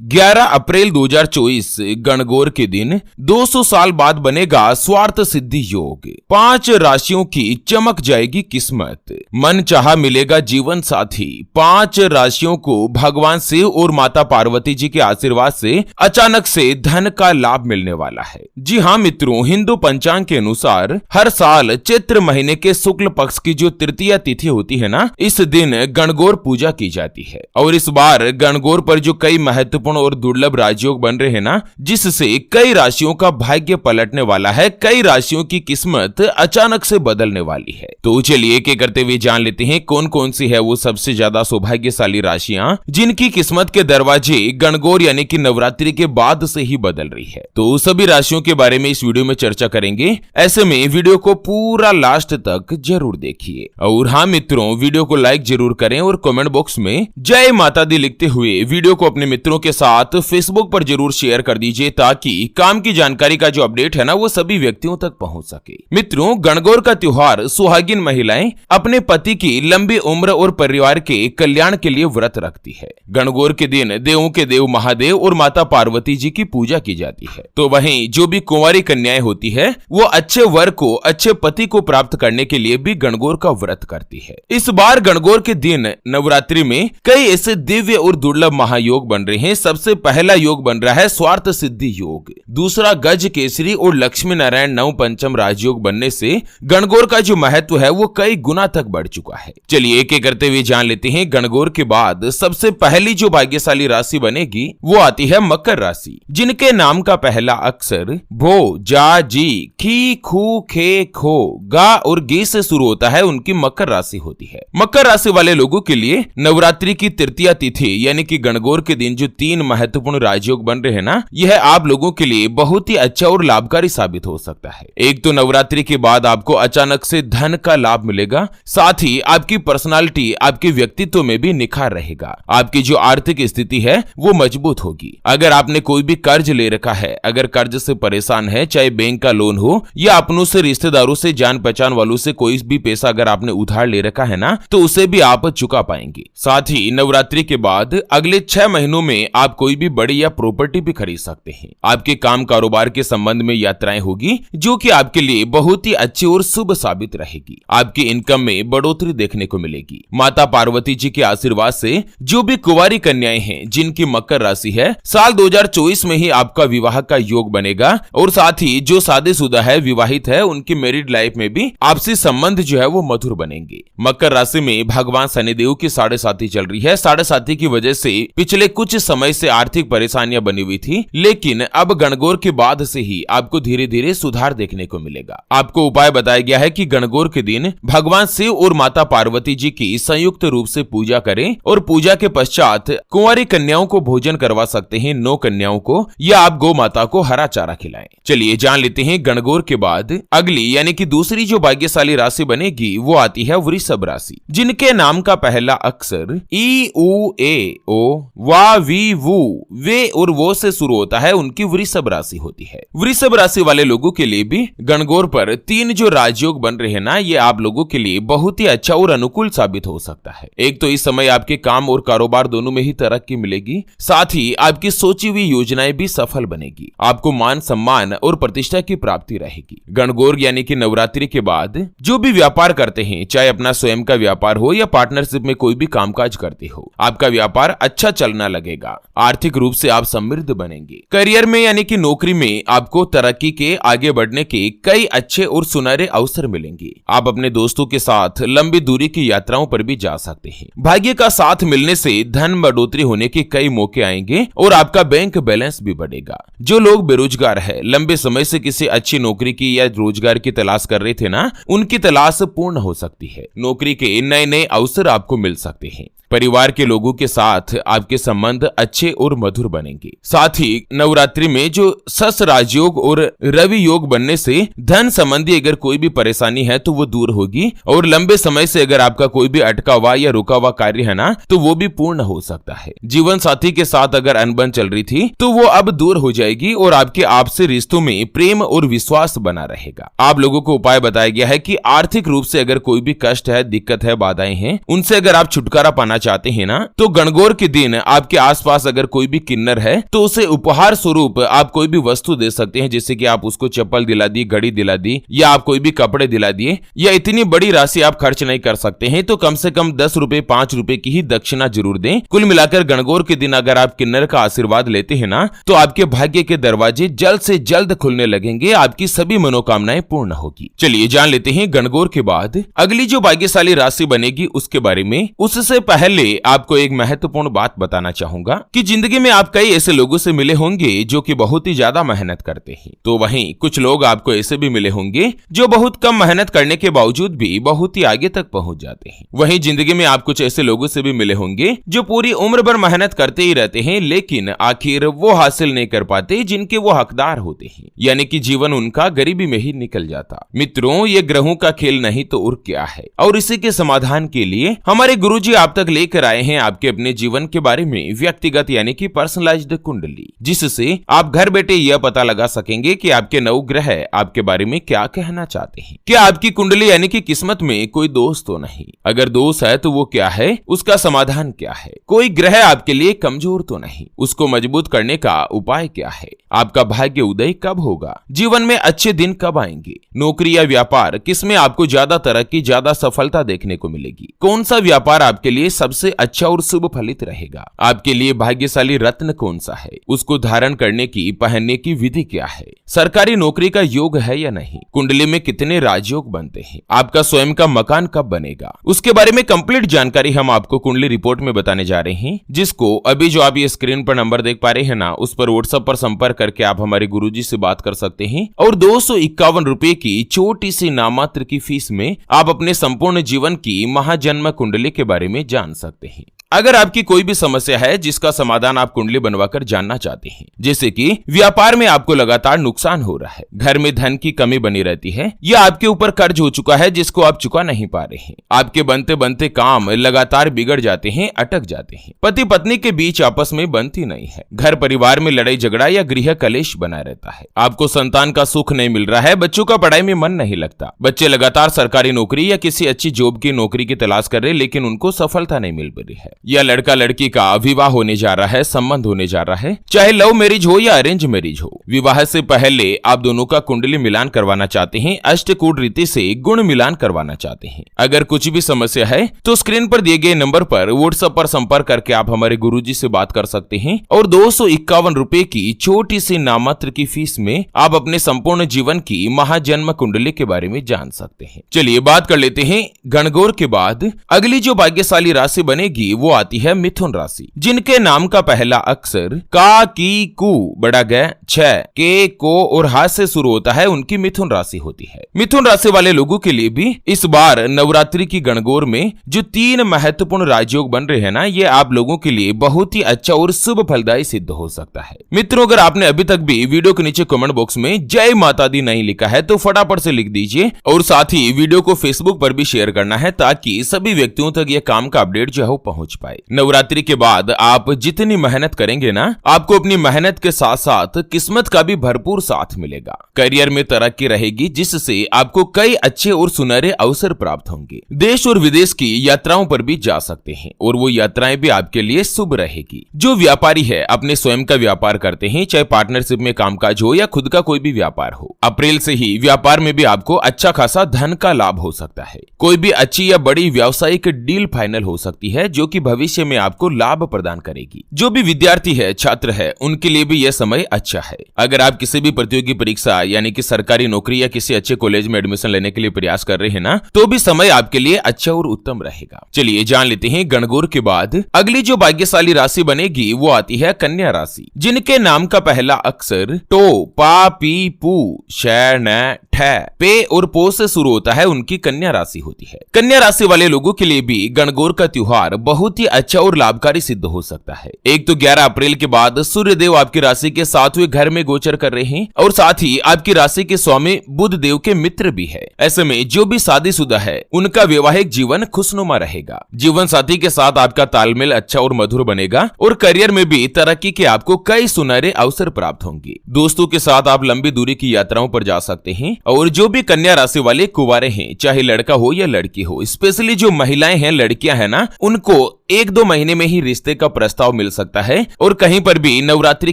11 अप्रैल 2024 गणगौर के दिन 200 साल बाद बनेगा स्वार्थ सिद्धि योग। 5 राशियों की चमक जाएगी किस्मत, मन चाहा मिलेगा जीवन साथी। 5 राशियों को भगवान शिव और माता पार्वती जी के आशीर्वाद से अचानक से धन का लाभ मिलने वाला है। जी हाँ मित्रों, हिंदू पंचांग के अनुसार हर साल चैत्र महीने के शुक्ल पक्ष की जो तृतीया तिथि होती है ना, इस दिन गणगौर पूजा की जाती है। और इस बार गणगौर पर जो कई महत्वपूर्ण और दुर्लभ राजयोग बन रहे हैं ना, जिससे कई राशियों का भाग्य पलटने वाला है, कई राशियों की किस्मत अचानक से बदलने वाली है। तो चलिए एक एक करते हुए जान लेते हैं कौन कौन सी है वो सबसे ज्यादा सौभाग्यशाली राशियां जिनकी किस्मत के दरवाजे गणगौर यानी कि नवरात्रि के बाद से ही बदल रही है। तो सभी राशियों के बारे में इस वीडियो में चर्चा करेंगे, ऐसे में वीडियो को पूरा लास्ट तक जरूर देखिए। और हाँ मित्रों, वीडियो को लाइक जरूर करें और कमेंट बॉक्स में जय माता दी लिखते हुए वीडियो को अपने मित्रों के साथ फेसबुक पर जरूर शेयर कर दीजिए, ताकि काम की जानकारी का जो अपडेट है ना, वो सभी व्यक्तियों तक पहुंच सके। मित्रों, गणगौर का त्योहार सुहागिन महिलाएं अपने पति की लंबी उम्र और परिवार के कल्याण के लिए व्रत रखती है। गणगौर के दिन देवों के देव महादेव और माता पार्वती जी की पूजा की जाती है। तो वहीं जो भी कुंवारी कन्याएं होती है, वो अच्छे वर को, अच्छे पति को प्राप्त करने के लिए भी गणगौर का व्रत करती है। इस बार गणगौर के दिन नवरात्रि में कई ऐसे दिव्य और दुर्लभ महायोग बन रहे हैं। सबसे पहला योग बन रहा है स्वार्थ सिद्धि योग, दूसरा गज केसरी और लक्ष्मी नारायण नव पंचम राजयोग बनने से गणगौर का जो महत्व है वो कई गुना तक बढ़ चुका है। चलिए एक एक करते हुए जान लेते हैं। गणगौर के बाद सबसे पहली जो भाग्यशाली राशि बनेगी वो आती है मकर राशि, जिनके नाम का पहला अक्षर भो, जा, जी, खी, खू, खे, खो, गा और गे से शुरू होता है, उनकी मकर राशि होती है। मकर राशि वाले लोगों के लिए नवरात्रि की तृतीया तिथि यानी कि गणगौर के दिन जो 3 महत्वपूर्ण राजयोग बन रहे हैं ना, यह आप लोगों के लिए बहुत ही अच्छा और लाभकारी साबित हो सकता है। एक तो नवरात्रि के बाद आपको अचानक से धन का लाभ मिलेगा, साथ ही आपकी पर्सनालिटी, आपके व्यक्तित्व में भी निखार रहेगा। आपकी जो आर्थिक स्थिति है वो मजबूत होगी। अगर आपने कोई भी कर्ज ले रखा है, अगर कर्ज से परेशान है, चाहे बैंक का लोन हो या अपनों से, रिश्तेदारों से, जान पहचान वालों से कोई भी पैसा अगर आपने उधार ले रखा है ना, तो उसे भी आप चुका पाएंगे। साथ ही नवरात्रि के बाद अगले 6 महीनों में आप कोई भी बड़ी या प्रॉपर्टी भी खरीद सकते हैं। आपके काम कारोबार के संबंध में यात्राएं होगी, जो कि आपके लिए बहुत ही अच्छी और शुभ साबित रहेगी। आपकी इनकम में बढ़ोतरी देखने को मिलेगी। माता पार्वती जी के आशीर्वाद से जो भी कुंवारी कन्याएं हैं जिनकी मकर राशि है, साल 2024 में ही आपका विवाह का योग बनेगा। और साथ ही जो शादीशुदा है, विवाहित है, उनकी मैरिड लाइफ में भी आपसी संबंध जो है वो मधुर बनेंगे। मकर राशि में भगवान शनिदेव की 7.5 चल रही है। 7.5 की वजह से पिछले कुछ समय से आर्थिक परेशानियां बनी हुई थी, लेकिन अब गणगौर के बाद से ही आपको धीरे धीरे सुधार देखने को मिलेगा। आपको उपाय बताया गया है कि गणगौर के दिन भगवान शिव और माता पार्वती जी की संयुक्त रूप से पूजा करें और पूजा के पश्चात कुंवारी कन्याओं को भोजन करवा सकते हैं, 9 कन्याओं को, या आप गौ माता को हरा चारा खिलाएं। चलिए जान लेते हैं गणगौर के बाद अगली यानी कि दूसरी जो भाग्यशाली राशि बनेगी वो आती है वृषभ राशि, जिनके नाम का पहला अक्षर ई, उ, ए, ओ, वा, वी, वू, वे और वो से शुरू होता है, उनकी वृषभ राशि होती है। वृषभ राशि वाले लोगों के लिए भी गणगौर पर 3 जो राजयोग बन रहे हैं ना, ये आप लोगों के लिए बहुत ही अच्छा और अनुकूल साबित हो सकता है। एक तो इस समय आपके काम और कारोबार दोनों में ही तरक्की मिलेगी, साथ ही आपकी सोची हुई योजनाएं भी सफल बनेगी। आपको मान सम्मान और प्रतिष्ठा की प्राप्ति रहेगी। गणगौर यानी कि नवरात्रि के बाद जो भी व्यापार करते हैं, चाहे अपना स्वयं का व्यापार हो या पार्टनरशिप में कोई भी कामकाज करते हो, आपका व्यापार अच्छा चलना लगेगा। आर्थिक रूप से आप समृद्ध बनेंगे। करियर में यानी कि नौकरी में आपको तरक्की के, आगे बढ़ने के कई अच्छे और सुनहरे अवसर मिलेंगे। आप अपने दोस्तों के साथ लंबी दूरी की यात्राओं पर भी जा सकते हैं। भाग्य का साथ मिलने से धन बढ़ोतरी होने के कई मौके आएंगे और आपका बैंक बैलेंस भी बढ़ेगा। जो लोग बेरोजगार है, लंबे समय से किसी अच्छी नौकरी की या रोजगार की तलाश कर रहे थे ना, उनकी तलाश पूर्ण हो सकती है। नौकरी के नए नए अवसर आपको मिल सकते हैं। परिवार के लोगों के साथ आपके संबंध अच्छे और मधुर बनेंगे। साथ ही नवरात्रि में जो सस राजयोग और रवि योग बनने से धन संबंधी अगर कोई भी परेशानी है तो वो दूर होगी, और लंबे समय से अगर आपका कोई भी अटका हुआ या रुका हुआ कार्य है ना, तो वो भी पूर्ण हो सकता है। जीवन साथी के साथ अगर अनबन चल रही थी तो वो अब दूर हो जाएगी और आपके आपसी रिश्तों में प्रेम और विश्वास बना रहेगा। आप लोगों को उपाय बताया गया है कि आर्थिक रूप से अगर कोई भी कष्ट है, दिक्कत है, बाधाएं हैं, उनसे अगर आप छुटकारा पाना चाहते हैं ना, तो गणगौर के दिन आपके आसपास अगर कोई भी किन्नर है तो उसे उपहार स्वरूप आप कोई भी वस्तु दे सकते हैं, जैसे कि आप उसको चप्पल दिला दी, घड़ी दिला दी, या आप कोई भी कपड़े दिला दिए, या इतनी बड़ी राशि आप खर्च नहीं कर सकते हैं तो कम से कम 10 रुपए 5 रुपए की ही दक्षिणा जरूर दें। कुल मिलाकर गणगौर के दिन अगर आप किन्नर का आशीर्वाद लेते हैं ना, तो आपके भाग्य के दरवाजे जल्द से जल्द खुलने लगेंगे, आपकी सभी मनोकामनाएं पूर्ण होगी। चलिए जान लेते हैं गणगौर के बाद अगली जो भाग्यशाली राशि बनेगी उसके बारे में। उससे पहले आपको एक महत्वपूर्ण बात बताना चाहूंगा कि जिंदगी में आप कई ऐसे लोगों से मिले होंगे जो कि बहुत ही ज्यादा मेहनत करते हैं, तो वहीं कुछ लोग आपको ऐसे भी मिले होंगे जो बहुत कम मेहनत करने के बावजूद भी बहुत ही आगे तक पहुंच जाते हैं। वहीं जिंदगी में आप कुछ ऐसे लोगों से भी मिले होंगे जो पूरी उम्र भर मेहनत करते ही रहते हैं, लेकिन आखिर वो हासिल नहीं कर पाते जिनके वो हकदार होते हैं, यानी कि जीवन उनका गरीबी में ही निकल जाता। मित्रों, ये ग्रहों का खेल नहीं तो और क्या है, और इसी के समाधान के लिए हमारे गुरुजी आप तक लेकर आए हैं आपके अपने जीवन के बारे में व्यक्तिगत यानी कि पर्सनलाइज्ड कुंडली, जिससे आप घर बैठे यह पता लगा सकेंगे कि आपके नवग्रह आपके बारे में क्या कहना चाहते हैं। क्या आपकी कुंडली यानी कि किस्मत में कोई दोष तो नहीं? अगर दोष है तो वो क्या है, उसका समाधान क्या है? कोई ग्रह आपके लिए कमजोर तो नहीं, उसको मजबूत करने का उपाय क्या है? आपका भाग्य उदय कब होगा? जीवन में अच्छे दिन कब आएंगे? नौकरी या व्यापार, किसमें आपको ज्यादा तरक्की, ज्यादा सफलता देखने को मिलेगी? कौन सा व्यापार आपके लिए सबसे अच्छा और शुभ फलित रहेगा? आपके लिए भाग्यशाली रत्न कौन सा है? उसको धारण करने की, पहनने की विधि क्या है? सरकारी नौकरी का योग है या नहीं? कुंडली में कितने राजयोग बनते हैं? आपका स्वयं का मकान कब बनेगा? उसके बारे में कंप्लीट जानकारी हम आपको कुंडली रिपोर्ट में बताने जा रहे हैं, जिसको अभी जो आप ये स्क्रीन पर नंबर देख पा रहे हैं ना, उस पर व्हाट्सएप पर संपर्क करके आप हमारे गुरुजी से बात कर सकते हैं, और 251 रुपए की छोटी सी नामात्र की फीस में आप अपने संपूर्ण जीवन की महाजन्म कुंडली के बारे में जान सकते हैं। अगर आपकी कोई भी समस्या है जिसका समाधान आप कुंडली बनवाकर जानना चाहते हैं, जैसे कि व्यापार में आपको लगातार नुकसान हो रहा है, घर में धन की कमी बनी रहती है, या आपके ऊपर कर्ज हो चुका है जिसको आप चुका नहीं पा रहे हैं, आपके बनते बनते काम लगातार बिगड़ जाते हैं, अटक जाते हैं, पति पत्नी के बीच आपस में बनती नहीं है, घर परिवार में लड़ाई झगड़ा या गृह कलेश बना रहता है, आपको संतान का सुख नहीं मिल रहा है, बच्चों का पढ़ाई में मन नहीं लगता, बच्चे लगातार सरकारी नौकरी या किसी अच्छी जॉब की नौकरी की तलाश कर रहे लेकिन उनको सफलता नहीं मिल रही है, या लड़का लड़की का विवाह होने जा रहा है, संबंध होने जा रहा है, चाहे लव मैरिज हो या अरेंज मैरिज हो, विवाह से पहले आप दोनों का कुंडली मिलान करवाना चाहते हैं, अष्टकूट रीति से गुण मिलान करवाना चाहते हैं। अगर कुछ भी समस्या है तो स्क्रीन पर दिए गए नंबर पर व्हाट्सएप पर संपर्क करके आप हमारे गुरुजी से बात कर सकते हैं, और 251 रुपए की छोटी सी नामात्र की फीस में आप अपने संपूर्ण जीवन की महाजन्म कुंडली के बारे में जान सकते हैं। चलिए बात कर लेते हैं गणगौर के बाद अगली जो भाग्यशाली राशि बनेगी वो आती है मिथुन राशि, जिनके नाम का पहला अक्षर का, की, कु, बड़ा ग, छ, के, को और हा से शुरू होता है, उनकी मिथुन राशि होती है। मिथुन राशि वाले लोगों के लिए भी इस बार नवरात्रि की गणगौर में जो 3 महत्वपूर्ण राजयोग बन रहे हैं ना, ये आप लोगों के लिए बहुत ही अच्छा और शुभ फलदायी सिद्ध हो सकता है। मित्रों, अगर आपने अभी तक भी वीडियो के नीचे कमेंट बॉक्स में जय माता दी नहीं लिखा है तो फटाफट से लिख दीजिए, और साथ ही वीडियो को फेसबुक पर भी शेयर करना है ताकि सभी व्यक्तियों तक यह काम का अपडेट जो है वो पहुंच पाए। नवरात्रि के बाद आप जितनी मेहनत करेंगे ना, आपको अपनी मेहनत के साथ साथ किस्मत का भी भरपूर साथ मिलेगा। करियर में तरक्की रहेगी, जिससे आपको कई अच्छे और सुनहरे अवसर प्राप्त होंगे। देश और विदेश की यात्राओं पर भी जा सकते हैं, और वो यात्राएं भी आपके लिए शुभ रहेगी। जो व्यापारी है, अपने स्वयं का व्यापार करते हैं, चाहे पार्टनरशिप में कामकाज हो या खुद का कोई भी व्यापार हो, अप्रैल से ही व्यापार में भी आपको अच्छा खासा धन का लाभ हो सकता है। कोई भी अच्छी या बड़ी व्यावसायिक डील फाइनल हो सकती है, जो कि भविष्य में आपको लाभ प्रदान करेगी। जो भी विद्यार्थी है, छात्र है, उनके लिए भी यह समय अच्छा है। अगर आप किसी भी प्रतियोगी परीक्षा यानी कि सरकारी नौकरी या किसी अच्छे कॉलेज में एडमिशन लेने के लिए प्रयास कर रहे हैं ना, तो भी समय आपके लिए अच्छा और उत्तम रहेगा। चलिए जान लेते हैं गणगौर के बाद अगली जो भाग्यशाली राशि बनेगी वो आती है कन्या राशि, जिनके नाम का पहला अक्षर टो, पा, पी, पू, श, न, ठ, पे और पो से शुरू होता है, उनकी कन्या राशि होती है। कन्या राशि वाले लोगों के लिए भी गणगौर का त्योहार बहुत ही अच्छा और लाभकारी सिद्ध हो सकता है। एक तो 11 अप्रैल के बाद सूर्य देव आपकी राशि के 7वें घर में गोचर कर रहे हैं, और साथ ही आपकी राशि के स्वामी बुध देव के मित्र भी है। ऐसे में जो भी शादीशुदा है उनका वैवाहिक जीवन खुशनुमा रहेगा। जीवन साथी के साथ आपका तालमेल अच्छा और मधुर बनेगा, और करियर में भी तरक्की के आपको कई सुनहरे अवसर प्राप्त होंगे। दोस्तों के साथ आप लंबी दूरी की यात्राओं पर जा सकते हैं, और जो भी कन्या राशि वाले कुंवारे हैं, चाहे लड़का हो या लड़की हो, स्पेशली जो महिलाएं हैं, लड़कियां हैं ना, उनको 1-2 महीने में ही रिश्ते का प्रस्ताव मिल सकता है और कहीं पर भी नवरात्रि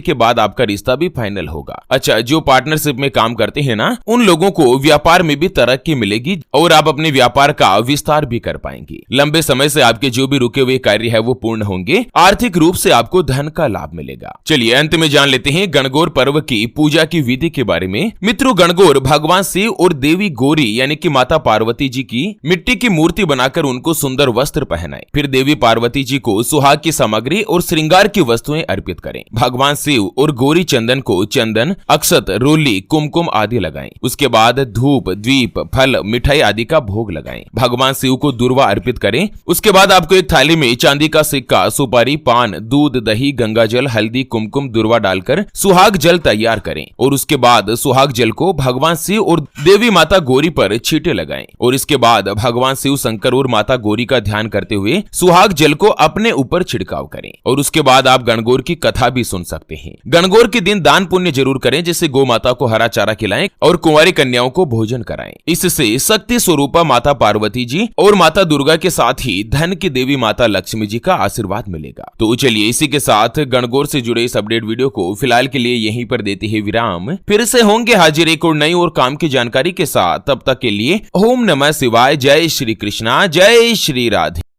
के बाद आपका रिश्ता भी फाइनल होगा। अच्छा, जो पार्टनरशिप में काम करते हैं ना, उन लोगों को व्यापार में भी तरक्की मिलेगी और आप अपने व्यापार का विस्तार भी कर पाएंगे। लंबे समय से आपके जो भी रुके हुए कार्य है वो पूर्ण होंगे। आर्थिक रूप से आपको धन का लाभ मिलेगा। चलिए अंत में जान लेते हैं गणगौर पर्व की पूजा की विधि के बारे में। मित्रों, गणगौर भगवान शिव और देवी गौरी यानी कि माता पार्वती जी की मिट्टी की मूर्ति बनाकर उनको सुंदर वस्त्र पहनाएं। फिर देवी पार्वती जी को सुहाग की सामग्री और श्रृंगार की वस्तुएं अर्पित करें। भगवान शिव और गौरी चंदन को चंदन, अक्षत, रोली, कुमकुम आदि लगाएं। उसके बाद धूप, दीप, फल, मिठाई आदि का भोग लगाएं। भगवान शिव को दूर्वा अर्पित करें। उसके बाद आपको एक थाली में चांदी का सिक्का, सुपारी, पान, दूध, दही, गंगा जल, हल्दी, कुमकुम, दूर्वा डालकर सुहाग जल तैयार करें और उसके बाद सुहाग जल को भगवान शिव और देवी माता गौरी पर छींटे लगाएं और इसके बाद भगवान शिव शंकर और माता गौरी का ध्यान करते हुए सुहाग जल को अपने ऊपर छिड़काव करें और उसके बाद आप गणगौर की कथा भी सुन सकते हैं। गणगौर के दिन दान पुण्य जरूर करें, जैसे गौ माता को हरा चारा खिलाएं और कुंवारी कन्याओं को भोजन कराएं। इससे शक्ति स्वरूपा माता पार्वती जी और माता दुर्गा के साथ ही धन की देवी माता लक्ष्मी जी का आशीर्वाद मिलेगा। तो चलिए इसी के साथ गणगौर से जुड़े इस अपडेट वीडियो को फिलहाल के लिए यहीं पर देते हैं विराम। फिर से होंगे हाजिर एक और नई और काम की जानकारी के साथ। तब तक के लिए ओम नमः शिवाय। जय श्री कृष्णा, जय श्री राधे।